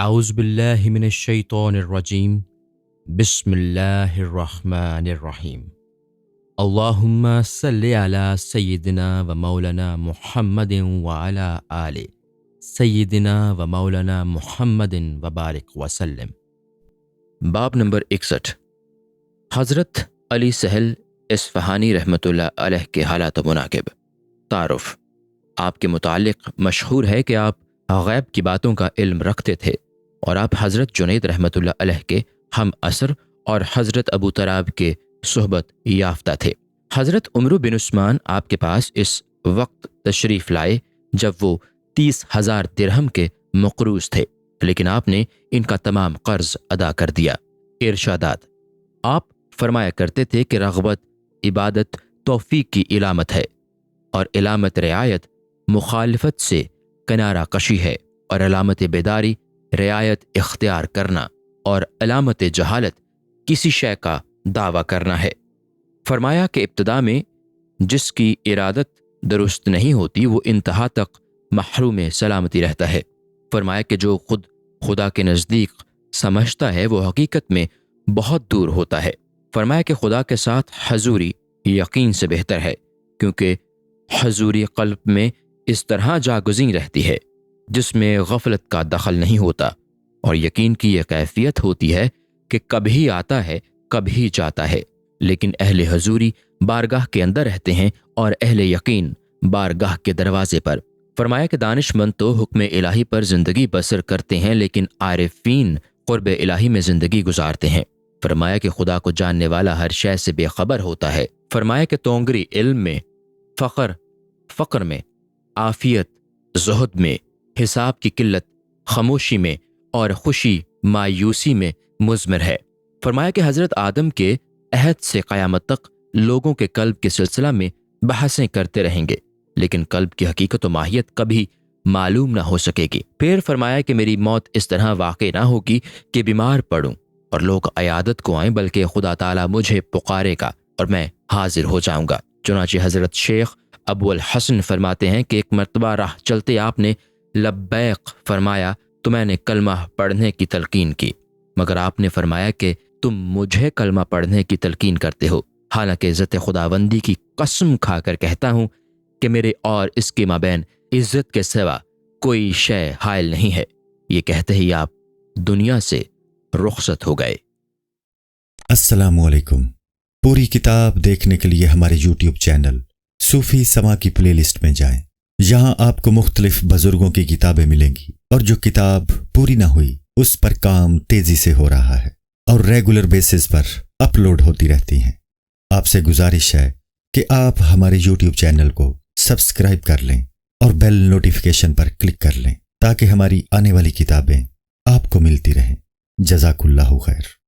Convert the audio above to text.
اعوذ باللہ من الشیطان الرجیم بسم اللہ الرحمن الرحیم اللہم صلی علی سیدنا و مولانا محمد وعلی آل سیدنا و مولانا محمد وبارک وسلم۔ باب نمبر 61، حضرت علی سہل اصفہانی رحمۃ اللہ علیہ کے حالات و مناقب۔ تعارف: آپ کے متعلق مشہور ہے کہ آپ غیب کی باتوں کا علم رکھتے تھے اور آپ حضرت جنید رحمۃ اللہ علیہ کے ہم عصر اور حضرت ابو طراب کے صحبت یافتہ تھے۔ حضرت عمرو بن عثمان آپ کے پاس اس وقت تشریف لائے جب وہ 30,000 درہم کے مقروض تھے، لیکن آپ نے ان کا تمام قرض ادا کر دیا۔ ارشادات: آپ فرمایا کرتے تھے کہ رغبت عبادت توفیق کی علامت ہے، اور علامت رعایت مخالفت سے کنارہ کشی ہے، اور علامت بیداری رعایت اختیار کرنا، اور علامت جہالت کسی شے کا دعویٰ کرنا ہے۔ فرمایا کہ ابتدا میں جس کی ارادت درست نہیں ہوتی وہ انتہا تک محروم سلامتی رہتا ہے۔ فرمایا کہ جو خود خدا کے نزدیک سمجھتا ہے وہ حقیقت میں بہت دور ہوتا ہے۔ فرمایا کہ خدا کے ساتھ حضوری یقین سے بہتر ہے، کیونکہ حضوری قلب میں اس طرح جاگزین رہتی ہے جس میں غفلت کا دخل نہیں ہوتا، اور یقین کی یہ کیفیت ہوتی ہے کہ کبھی آتا ہے کبھی جاتا ہے، لیکن اہل حضوری بارگاہ کے اندر رہتے ہیں اور اہل یقین بارگاہ کے دروازے پر۔ فرمایا کہ دانش مند تو حکم الہی پر زندگی بسر کرتے ہیں، لیکن عارفین قرب الہی میں زندگی گزارتے ہیں۔ فرمایا کہ خدا کو جاننے والا ہر شے سے بے خبر ہوتا ہے۔ فرمایا کہ تونگری علم میں، فقر میں، عافیت زہد میں، حساب کی قلت خاموشی میں، اور خوشی مایوسی میں مضمر ہے۔ فرمایا کہ حضرت آدم کے عہد سے قیامت تک لوگوں کے قلب کے سلسلہ میں بحثیں کرتے رہیں گے، لیکن قلب کی حقیقت و ماہیت کبھی معلوم نہ ہو سکے گی۔ پھر فرمایا کہ میری موت اس طرح واقع نہ ہوگی کہ بیمار پڑوں اور لوگ عیادت کو آئیں، بلکہ خدا تعالیٰ مجھے پکارے گا اور میں حاضر ہو جاؤں گا۔ چنانچہ حضرت شیخ ابو الحسن فرماتے ہیں کہ ایک مرتبہ راہ چلتے آپ نے لبیک فرمایا تو میں نے کلمہ پڑھنے کی تلقین کی، مگر آپ نے فرمایا کہ تم مجھے کلمہ پڑھنے کی تلقین کرتے ہو، حالانکہ عزت خداوندی کی قسم کھا کر کہتا ہوں کہ میرے اور اس کے مابین عزت کے سوا کوئی شے حائل نہیں ہے۔ یہ کہتے ہی آپ دنیا سے رخصت ہو گئے۔ السلام علیکم۔ پوری کتاب دیکھنے کے لیے ہمارے یوٹیوب چینل صوفی سما کی پلے لسٹ میں جائیں۔ یہاں آپ کو مختلف بزرگوں کی کتابیں ملیں گی، اور جو کتاب پوری نہ ہوئی اس پر کام تیزی سے ہو رہا ہے اور ریگولر بیسس پر اپلوڈ ہوتی رہتی ہیں۔ آپ سے گزارش ہے کہ آپ ہمارے یوٹیوب چینل کو سبسکرائب کر لیں اور بیل نوٹیفیکیشن پر کلک کر لیں تاکہ ہماری آنے والی کتابیں آپ کو ملتی رہیں۔ جزاک اللہ خیر۔